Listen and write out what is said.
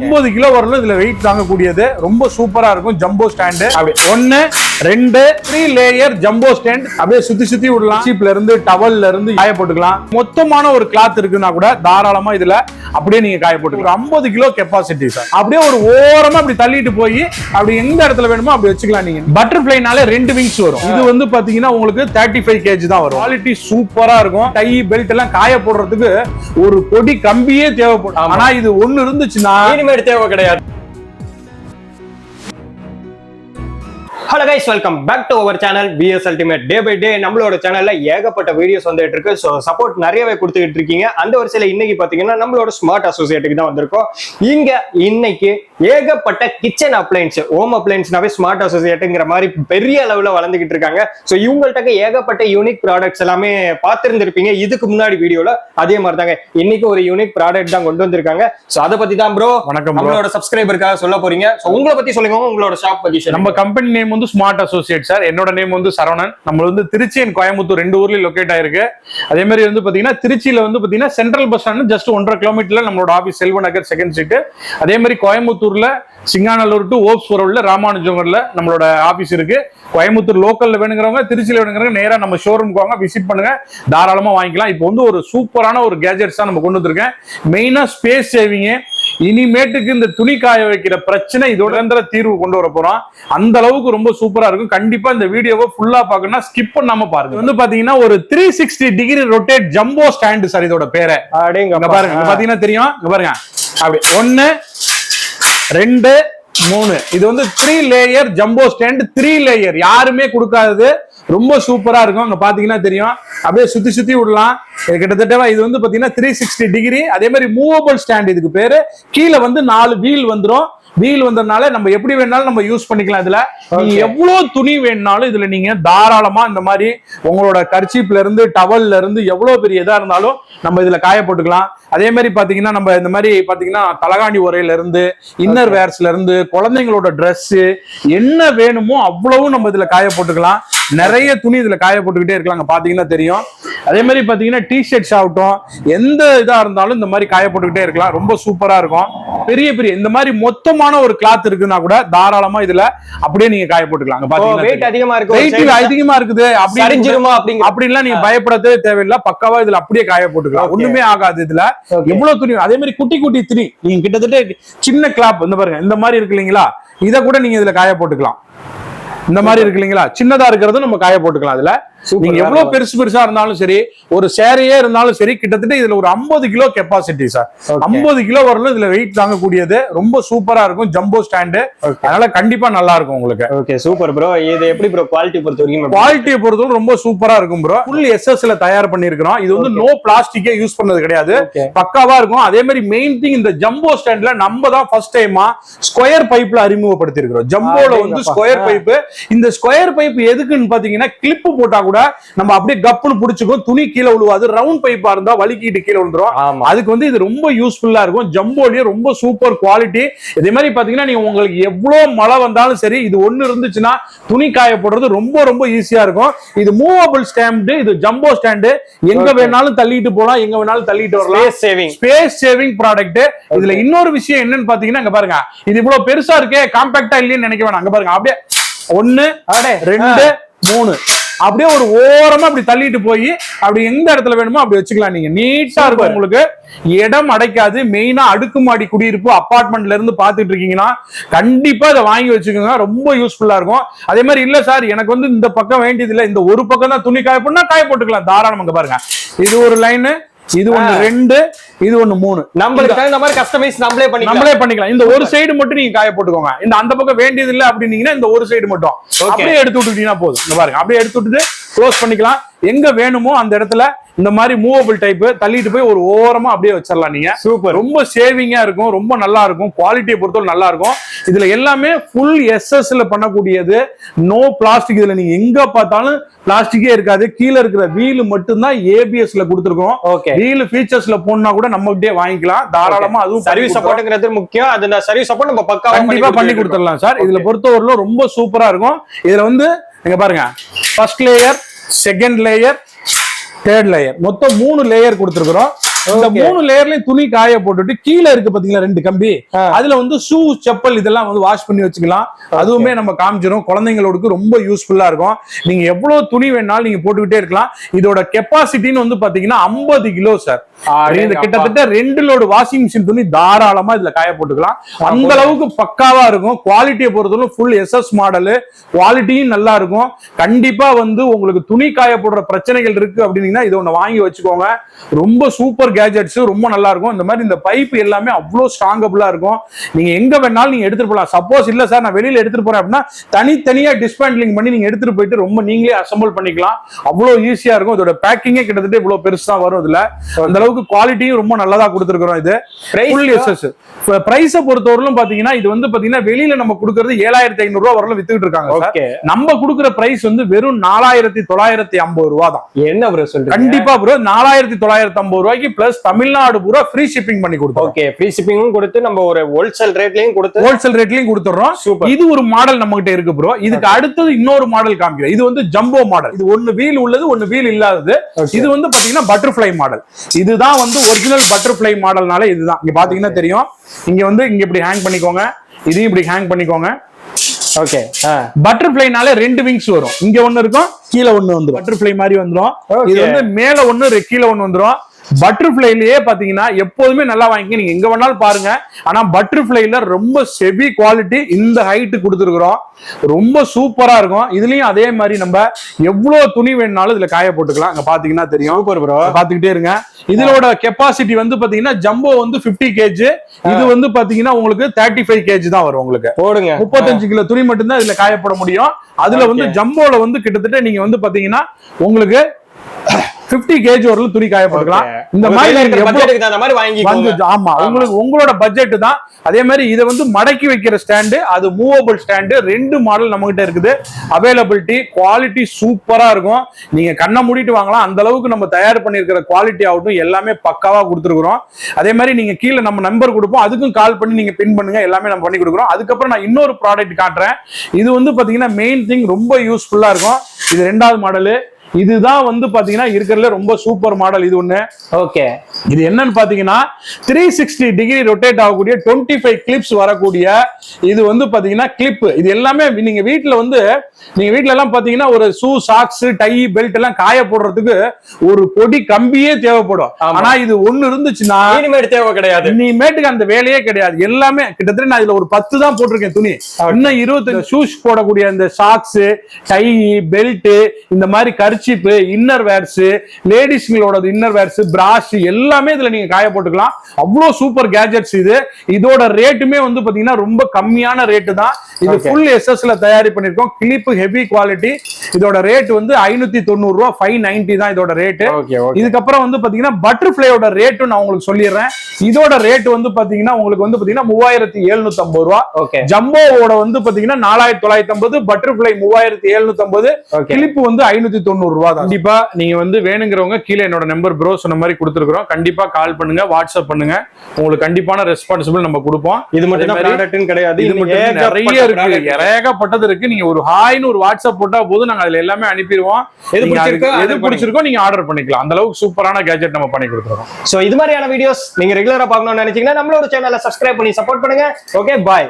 50 kilo வரலும் இதுல wait தாங்கக்கூடியது ரொம்ப சூப்பரா இருக்கும். ஜம்போ ஸ்டாண்டு அப்படி 1 2 3 லேயர் ஜம்போ ஸ்டாண்ட் அப்படியே சுத்தி விடலாம். சீப்ல இருந்து டவல்ல இருந்து காய போட்டுக்கலாம். மொத்தமான ஒரு கிளாத் இருக்குன்னா கூட தாராளமா இதுல அப்படியே நீங்க காய போட்டுக்கலாம். 50 கிலோ கெப்பாசிட்டி சார். அப்படியே ஒரு ஓரமா அப்படி தள்ளிட்டு போய் அப்படி எந்த இடத்துல வேணுமோ அப்படி வச்சுக்கலாம். நீங்க பட்டர்ஃபிளைனால 2 விங்ஸ் வரும். இது வந்து பாத்தீங்கன்னா உங்களுக்கு 35 kg தான் வரும். குவாலிட்டி சூப்பரா இருக்கும். டை பெல்ட் எல்லாம் காய போடுறதுக்கு ஒரு பொடி கம்பியே தேவைப்படும். ஆனா இது ஒண்ணு இருந்துச்சுன்னா தேவை கிடையாது. Hello guys, welcome back to our channel BS Ultimate. Day by day நம்மளோட சேனல்ல ஏகப்பட்ட வீடியோஸ் வந்துட்டு இருக்கு. ஸோ சப்போர்ட் நிறையவே கொடுத்துக்கிட்டு இருக்கீங்க. அந்த வரிசையில இன்னைக்கு பாத்தீங்கன்னா நம்மளோட ஸ்மார்ட் அசோசியேட்டுக்கு தான் வந்திருக்கோம். இன்னைக்கு ஏகப்பட்ட கிச்சன் அப்ளைன்ஸ், ஹோம் அப்ளைன்ஸ்னாவே ஸ்மார்ட் அசோசியேட்டுங்கிற மாதிரி பெரிய அளவுல வளர்ந்துகிட்டு இருக்காங்க. ஸோ இவங்கள்ட்ட ஏகப்பட்ட யூனிக் ப்ராடக்ட்ஸ் எல்லாமே பார்த்திருந்திருப்பீங்க இதுக்கு முன்னாடி வீடியோல. அதே மாதிரி தாங்க இன்னைக்கு ஒரு யூனிக் ப்ராடக்ட் தான் கொண்டு வந்திருக்காங்க. ஸோ அதை பத்தி தான் ப்ரோ நம்மளோட சப்ஸ்கிரைபருக்காக சொல்ல போறீங்க. ஸோ உங்களை பத்தி சொல்லுங்க, உங்களோட ஷாப் பத்தி. நம்ம கம்பெனி நேம் வந்து ஸ்மார்ட் அசோசியேட் சார். என்னோட நேம் வந்து சரவணன். நம்ம வந்து திருச்சி அண்ட் கோயம்புத்தூர் 2 ஊர்லயும் லொகேட் ஆயிருக்கு. அதே மாதிரி வந்து பாத்தீங்கன்னா திருச்சியில வந்து பாத்தீங்கன்னா சென்ட்ரல் பஸ் ஸ்டாண்ட் ஜஸ்ட் 1.5 கிலோமீட்டர்ல நம்மளோட ஆபீஸ் செல்வநகர் 2nd ஸ்ட்ரீட். அதே மாதிரி கோயம்புத்தூர்ல சிங்காநல்லூர் டு ஓப்ஸ் ரோட்ல ராமானுஜங்கர்ல நம்மளோட ஆபீஸ் இருக்கு. கோயம்புத்தூர் லோக்கல்ல வேணுங்கிறவங்க, திருச்சியில வேணுங்கிறவங்க நேரா நம்ம ஷோரூம்க்கு வாங்க, விசிட் பண்ணுங்க, தாராளமா வாங்கிக்கலாம். இப்போ வந்து ஒரு சூப்பரான ஒரு கேஜெட்ஸ் தான் நம்ம கொண்டு வந்திருக்கேன். மெயினா ஸ்பேஸ் சேவிங். இனிமேட்டுக்கு இந்த துணி காய வைக்கிற பிரச்சனை இதோட தீர்வு கொண்டு வர போறோம். அந்த அளவுக்கு ரொம்ப சூப்பரா இருக்கும். கண்டிப்பா இந்த வீடியோவை ஃபுல்லா பார்க்கணும்னா ஸ்கிப் பண்ணாம பாருங்க. வந்து பாத்தீங்கன்னா ஒரு 360 degree rotate jumbo stand sir இதோட பேரு. பாருங்க, பாத்தீங்கன்னா தெரியும். பாருங்க, அப்படி 1 2 3. இது வந்து 3 லேயர் ஜம்போ ஸ்டாண்ட். 3 லேயர் யாருமே கொடுக்காதது. ரொம்ப சூப்பரா இருக்கும். அங்க பாத்தீங்கன்னா தெரியும். அப்படியே சுத்தி விடலாம். கிட்டத்தட்ட இது வந்து பாத்தீங்கன்னா 360 டிகிரி. அதே மாதிரி மூவபிள் ஸ்டாண்ட் இதுக்கு பேரு. கீழே வந்து 4 வீல் வந்துரும். வீல் வந்ததுனால நம்ம எப்படி வேணாலும் நம்ம யூஸ் பண்ணிக்கலாம். இதுல நீங்க எவ்வளவு துணி வேணும்னாலும் இதுல நீங்க தாராளமா இந்த மாதிரி உங்களோட கர்ச்சீப்ல இருந்து டவல்ல இருந்து எவ்வளவு பெரிய இதா இருந்தாலும் நம்ம இதுல காய போட்டுக்கலாம். அதே மாதிரி பாத்தீங்கன்னா நம்ம இந்த மாதிரி பாத்தீங்கன்னா தலகாணி உரையில இருந்து இன்னர் வேர்ஸ்ல இருந்து குழந்தைங்களோட ட்ரெஸ் என்ன வேணுமோ அவ்வளவும் நம்ம இதுல காய போட்டுக்கலாம். நிறைய துணி இதுல காய போட்டுக்கிட்டே இருக்கலாம். பாத்தீங்கன்னா தெரியும். அதே மாதிரி பாத்தீங்கன்னா டிஷர்ட்ஸ் ஆகட்டும், எந்த இதா இருந்தாலும் இந்த மாதிரி காய போட்டுக்கிட்டே இருக்கலாம். ரொம்ப சூப்பரா இருக்கும். பெரிய இந்த மாதிரி மொத்தமான ஒரு கிளாத் இருக்குன்னா கூட தாராளமா இதுல அப்படியே நீங்க காய போட்டுக்கலாம். அதிகமா இருக்குது அப்படின்லாம் நீங்க பயப்படவே தேவையில்லை. பக்காவா இதுல அப்படியே காய போட்டுக்கலாம். ஒண்ணுமே ஆகாது. இதுல எவ்வளவு துணி, அதே மாதிரி குட்டி துணி நீங்க கிட்டத்தட்ட சின்ன கிளாப் இந்த பாருங்க, இந்த மாதிரி இருக்கு இல்லைங்களா, இதை கூட நீங்க இதுல காய போட்டுக்கலாம். இந்த மாதிரி இருக்கு இல்லைங்களா, சின்னதா இருக்கிறது நம்ம காய போட்டுக்கலாம். இதுல நீங்க எவ்வளவு பெருசா இருந்தாலும் சரி, ஒரு சேரையே இருந்தாலும் சரி, கிட்டத்தட்ட இதுல ஒரு 50 கிலோ கெப்பாசிட்டி சார். 50 கிலோ வரலும் இதுல வெயிட் தாங்கக்கூடியது. ரொம்ப சூப்பரா இருக்கும். Jumbo stand. அதனால கண்டிப்பா நல்லா இருக்கும் உங்களுக்கு. Okay, super bro. இது எப்படி ப்ரோ குவாலிட்டி பொறுத்தவரைக்கும்? குவாலிட்டியை பொறுத்தவரை ரொம்ப சூப்பரா இருக்கும் ப்ரோ. ஃபுல் SS ல தயார் பண்ணிருக்கிறோம். இது வந்து நோ பிளாஸ்டிக்கே யூஸ் பண்ணது கிடையாது. பக்காவா இருக்கும். அதே மாதிரி மெயின் திங், இந்த ஜம்போ ஸ்டாண்ட்ல நம்ம தான் ஃபர்ஸ்ட் டைமா ஸ்கொயர் பைப்ல அறிமுகப்படுத்தி இருக்கிறோம். ஜம்போல வந்து ஸ்கொயர் பைப். இந்த ஸ்கொயர் பைப் எதுக்குன்னு பாத்தீங்கன்னா கிளிப் போட்டா கூட நம்ம அப்படியே கப்புன்னு புடிச்சுக்கும், துணி கீழே விழுவாது. ரவுண்ட் பைப்பா இருந்தா வலிக்கிட்டு கீழே விழுந்துரும். அதுக்கு வந்து இது ரொம்ப யூஸ்ஃபுல்லா இருக்கும். ஜம்போலயே ரொம்ப சூப்பர் குவாலிட்டி. இதே மாதிரி பாத்தீங்கன்னா நீங்க உங்களுக்கு எவ்வளவு மழை வந்தாலும் சரி, இது ஒண்ணு இருந்துச்சுன்னா துணி காய போடுறது ரொம்ப ஈஸியா இருக்கும். இது மூவபிள் ஸ்டாண்ட். இது ஜம்போ ஸ்டாண்டு. எங்க வேணாலும் தள்ளிட்டு போலாம், எங்க வேணாலும் தள்ளிட்டு வரலாம். Space saving product. இதுல இன்னொரு விஷயம் என்னன்னு பாத்தீங்கன்னா, இங்க பாருங்க, இது இவ்வளவு பெருசா இருக்கே, காம்பாக்டா இல்லைன்னு நினைக்க வேணாம். அங்க பாருங்க, அப்படியே 1 2 3 அப்படியே ஒரு ஓரமா அப்படி தள்ளிட்டு போய் அப்படி எந்த இடத்துல வேணுமோ அப்படி வச்சுக்கலாம். நீங்க நீட்டா இருக்கும். உங்களுக்கு இடம் அடைக்காது. மெயினா அடுக்குமாடி குடியிருப்பு அபார்ட்மெண்ட்ல இருந்து பாத்துட்டு இருக்கீங்கன்னா கண்டிப்பா இதை வாங்கி வச்சுக்கோங்க. ரொம்ப யூஸ்ஃபுல்லா இருக்கும். அதே மாதிரி இல்ல சார், எனக்கு வந்து இந்த பக்கம் வேண்டியது இல்ல, இந்த ஒரு பக்கம் தான் துணி காய போடணும்னா காய போட்டுக்கலாம் தாராளமா. பாருங்க, இது ஒரு லைனு, இது 1 2, இது 1 3. நம்மளுக்கு தகுந்த மாதிரி கஸ்டமைஸ் நம்மளே பண்ணிக்கலாம். இந்த ஒரு சைடு மட்டும் நீங்க காய போட்டுக்கோங்க. இந்த அந்த பக்கம் வேண்டியது இல்ல அப்படின்னீங்கன்னா இந்த ஒரு சைடு மட்டும் அப்படியே எடுத்து விட்டுட்டீங்கன்னா போதும். இந்த பாருங்க, அப்படியே எடுத்து விட்டுட்டு க்ளோஸ் பண்ணிக்கலாம். எங்க வேணுமோ அந்த இடத்துல இந்த மாதிரி மூவபிள் டைப் தள்ளிட்டு போய் ஒரு ஓரமா அப்படியே வச்சிடலாம். நீங்க சூப்பர். ரொம்ப சேவிங்கா இருக்கும். ரொம்ப நல்லா இருக்கும். குவாலிட்டியை பொறுத்தவரை நல்லா இருக்கும். இதுல எல்லாமே ஃபுல் SS ல பண்ணக்கூடியது. No plastic. இதுல நீங்க எங்க பார்த்தாலும் பிளாஸ்டிக்கே இருக்காது. கீழே இருக்கிற வீல் மட்டும் தான் ABS ல கொடுத்துருக்கோம். வீல் ஃபீச்சர்ஸ்ல போனா கூட நம்ம கிட்டே வாங்கிக்கலாம் தாராளமா. அதுவும் சர்வீஸ் சப்போர்ட்ங்கிறது முக்கியம். அது சர்வீஸ் சப்போர்ட் நம்ம கண்டிப்பா பண்ணி கொடுத்துடலாம் சார். இதுல பொறுத்தவரையிலும் ரொம்ப சூப்பரா இருக்கும். இதுல வந்து இங்க பாருங்க, first layer, second layer, 3rd layer, மொத்தம் 3 லேயர் கொடுத்துருக்கிறோம். இந்த 3 லேயர்லயும் துணி காய போட்டுட்டு கீழே இருக்கு பாத்தீங்களா 2 கம்பி, அதுல வந்து ஷூ செப்பல் இதெல்லாம் வந்து வாஷ் பண்ணி வச்சுக்கலாம். அதுவுமே நம்ம காமிச்சிரும். குழந்தைங்களோட ரொம்ப யூஸ்ஃபுல்லா இருக்கும். நீங்க எவ்வளவு துணி வேணாலும் நீங்க போட்டுக்கிட்டே இருக்கலாம். இதோட கெப்பாசிட்டின்னு வந்து பாத்தீங்கன்னா 50 கிலோ சார். கிட்டத்தட்ட 2 லோடு வாஷிங் மிஷின் துணி தாராளமா இதுல காய போட்டுக்கலாம். அந்த அளவுக்கு பக்காவா இருக்கும். குவாலிட்டியை பொறுத்தவரை ஃபுல் SS மாடல், குவாலிட்டியும் நல்லா இருக்கும். கண்டிப்பா வந்து உங்களுக்கு துணி காய போடுற பிரச்சனைகள் இருக்கு அப்படின்னீங்கன்னா இது ஒண்ணு வாங்கி வச்சுக்கோங்க. ரொம்ப சூப்பர் கேஜெட்ஸ், ரொம்ப நல்லா இருக்கும். இந்த மாதிரி இந்த பைப் எல்லாமே அவ்வளவு ஸ்ட்ராங்கபிளா இருக்கும். நீங்க எங்க வேணாலும் நீங்க எடுத்துட்டு போகலாம். சப்போஸ் இல்ல சார் நான் வெளியில எடுத்துட்டு போறேன் அப்படின்னா தனித்தனியா டிஸ்மேண்ட்லிங் பண்ணி நீங்க எடுத்துட்டு போயிட்டு ரொம்ப நீங்களே அசம்பிள் பண்ணிக்கலாம். அவ்வளவு ஈஸியா இருக்கும். இதோட பேக்கிங்கே கிட்டத்தட்ட இவ்வளவு பெருசா வரும். இதுல அந்த அளவுக்கு குவாலிட்டியும் ரொம்ப நல்லதா கொடுத்துருக்கோம். இது ஃபுல் SS. பிரைஸை பொறுத்தவரையிலும் பாத்தீங்கன்னா இது வந்து பாத்தீங்கன்னா வெளியில நம்ம கொடுக்கறது 7500 ரூபாய் வரல வித்துக்கிட்டு இருக்காங்க. நம்ம கொடுக்குற பிரைஸ் வந்து வெறும் 4950 ரூபாய் தான். என்ன ப்ரோ சொல்றீங்க? கண்டிப்பா ப்ரோ 4950 ரூபாய்க்கு பிளஸ் தமிழ்நாடு பூரா ஃப்ரீ ஷிப்பிங் பண்ணி கொடுத்தோம். ஓகே, ஃப்ரீ ஷிப்பிங்கும் கொடுத்து நம்ம ஒரு ஹோல்சேல் ரேட்லயும் கொடுத்துறோம். இது ஒரு மாடல் நம்ம கிட்ட இருக்கு ப்ரோ. இதுக்கு அடுத்தது இன்னொரு மாடல் காமிக்கிறேன். இது வந்து ஜம்போ மாடல். இது ஒன்னு வீல் உள்ளது, ஒன்னு வீல் இல்லாதது. இது வந்து பாத்தீங்கன்னா பட்டர்ஃப்ளை மாடல். இதுதான் வந்து ஒரிஜினல் பட்டர்ஃப்ளை மாடல்னால இதுதான். இங்க பாத்தீங்கன்னா தெரியும். இங்க வந்து இங்க இப்படி ஹேங் பண்ணிக்கோங்க, இதையும் இப்படி ஹேங் பண்ணிக்கோங்க. ஓகே, பட்டர்ஃப்ளைனால 2 விங்ஸ் வரும். இங்க ஒண்ணு இருக்கும், கீழே ஒண்ணு வந்துரும். பட்டர்ஃப்ளை மாதிரி வந்துரும். இது வந்து மேல ஒண்ணு கீழே ஒண்ணு வந்துரும். பட்டர்ஃப்ளைலயே பாத்தீங்கன்னா எப்போதுமே நல்லா வாங்கிக்க, நீங்க எங்க வேணாலும் பாருங்க. ஆனா பட்டர்ஃப்ளைல ரொம்ப செவி குவாலிட்டி, இந்த ஹைட் கொடுத்துருக்கிறோம். ரொம்ப சூப்பரா இருக்கும். இதுலயும் அதே மாதிரி நம்ம எவ்வளவு துணி வேணாலும் இதுல காய போட்டுக்கலாம். அங்க பாத்தீங்கன்னா தெரியும். பாத்துக்கிட்டே இருங்க. இதோட கெப்பாசிட்டி வந்து பாத்தீங்கன்னா ஜம்போ வந்து 50 kg, இது வந்து பாத்தீங்கன்னா உங்களுக்கு 35 kg தான் வரும். உங்களுக்கு போடுங்க 35 கிலோ துணி மட்டும்தான் இதுல காயப்பட முடியும். அதுல வந்து ஜம்போல வந்து கிட்டத்தட்ட நீங்க வந்து பாத்தீங்கன்னா உங்களுக்கு 50 kg வரலும் துணி காயப்பட்டுக்கலாம். இந்த மாதிரி ஆமா, உங்களுக்கு உங்களோட பட்ஜெட் தான். அதே மாதிரி இதை வந்து மடக்கி வைக்கிற ஸ்டாண்டு, அது மூவபிள் ஸ்டாண்டு, 2 மாடல் நம்ம கிட்ட இருக்குது. அவைலபிலிட்டி, குவாலிட்டி சூப்பரா இருக்கும். நீங்க கண்ணை மூடிட்டு வாங்கலாம். அந்த அளவுக்கு நம்ம தயார் பண்ணிருக்கிற குவாலிட்டி ஆகட்டும் எல்லாமே பக்காவா கொடுத்துருக்கிறோம். அதே மாதிரி நீங்க கீழே நம்ம நம்பர் கொடுப்போம், அதுக்கும் கால் பண்ணி நீங்க பின் பண்ணுங்க. எல்லாமே நம்ம பண்ணி கொடுக்குறோம். அதுக்கப்புறம் நான் இன்னொரு ப்ராடக்ட் காட்டுறேன். இது வந்து பாத்தீங்கன்னா மெயின் திங் ரொம்ப யூஸ்ஃபுல்லா இருக்கும். இது 2வது மாடலு. இதுதான் வந்து பாத்தீங்கன்னா இருக்கிறதுல ரொம்ப சூப்பர் மாடல். இது ஒண்ணு. ஓகே, இது என்னன்னு பாத்தீங்கன்னா 360 டிகிரி ரொட்டேட் ஆகக்கூடிய 25 கிளிப்ஸ் வரக்கூடிய இது வந்து பாத்தீங்கன்னா கிளிப். இது எல்லாமே நீங்க வீட்ல எல்லாம் பாத்தீங்கன்னா ஒரு ஷூ, சாக்ஸ், டை, பெல்ட் எல்லாம் காய போடுறதுக்கு ஒரு பொடி கம்பியே தேவைப்படும். ஆனா இது ஒண்ணு இருந்துச்சுன்னா இனிமேட்டு தேவை கிடையாது. இனிமேட்டுக்கு அந்த வேலையே கிடையாது. எல்லாமே கிட்டத்தட்ட நான் இதுல ஒரு 10 தான் போட்டிருக்கேன் துணி. இன்னும் 25 ஷூஸ் போடக்கூடிய இந்த சாக்ஸ், டை, பெல்ட், இந்த மாதிரி கர்ச்சீப், இன்னர் வேர்ஸ், லேடிஸ்களோட இன்னர் வேர்ஸ், பிராஷ் எல்லாமே இதுல நீங்க காய போட்டுக்கலாம். அவ்வளவு சூப்பர் கேஜெட்ஸ் இது. இதோட ரேட்டுமே வந்து பாத்தீங்கன்னா ரொம்ப கம்மியான ரேட்டு தான். இது ஃபுல் SS-ல தயாரி பண்ணிருக்கோம். Clip heavy quality. இதோட ரேட் வந்து 590 ரூபாய், 590 தான் இதோட ரேட்டு. இதுக்கப்புறம் வந்து பாத்தீங்கன்னா பட்டர்ஃப்ளையோட ரேட்டு நான் உங்களுக்கு சொல்லிடுறேன். இதோட ரேட் வந்து பாத்தீங்கன்னா உங்களுக்கு வந்து பாத்தீங்கன்னா 3750 ரூபாய். ஜம்போவோட வந்து பாத்தீங்கன்னா 4950, பட்டர்ஃப்ளை 3750, கிளிப் வந்து 590 ரூபாய் தான். கண்டிப்பா நீங்க வந்து வேணுங்கிறவங்க கீழே என்னோட நம்பர் ப்ரோ சொன்ன மாதிரி கொடுத்துருக்கோம். கண்டிப்பா கால் பண்ணுங்க, வாட்ஸ்அப் பண்ணுங்க. உங்களுக்கு கண்டிப்பான ரெஸ்பான்சிபிள் நம்ம கொடுப்போம். இது மட்டும் கிடையாது, இது மட்டும் நிறைய இருக்கு, ஏகப்பட்டது இருக்கு. நீங்க ஒரு ஹாய்னு ஒரு வாட்ஸ்அப் போட்டா போதும், நாங்க அதுல எல்லாமே அனுப்பிடுவோம். எது பிடிச்சிருக்கோ நீங்க ஆர்டர் பண்ணிக்கலாம். அந்த அளவுக்கு சூப்பரான கேஜெட் நம்ம பண்ணி கொடுத்துருக்கோம். சோ இது மாதிரியான வீடியோஸ் நீங்க ரெகுலரா பார்க்கணும்னு நினைச்சீங்கன்னா நம்மளோட சேனலை சப்ஸ்கிரைப் பண்ணி சப்போர்ட் பண்ணுங்க. ஓகே, பாய்.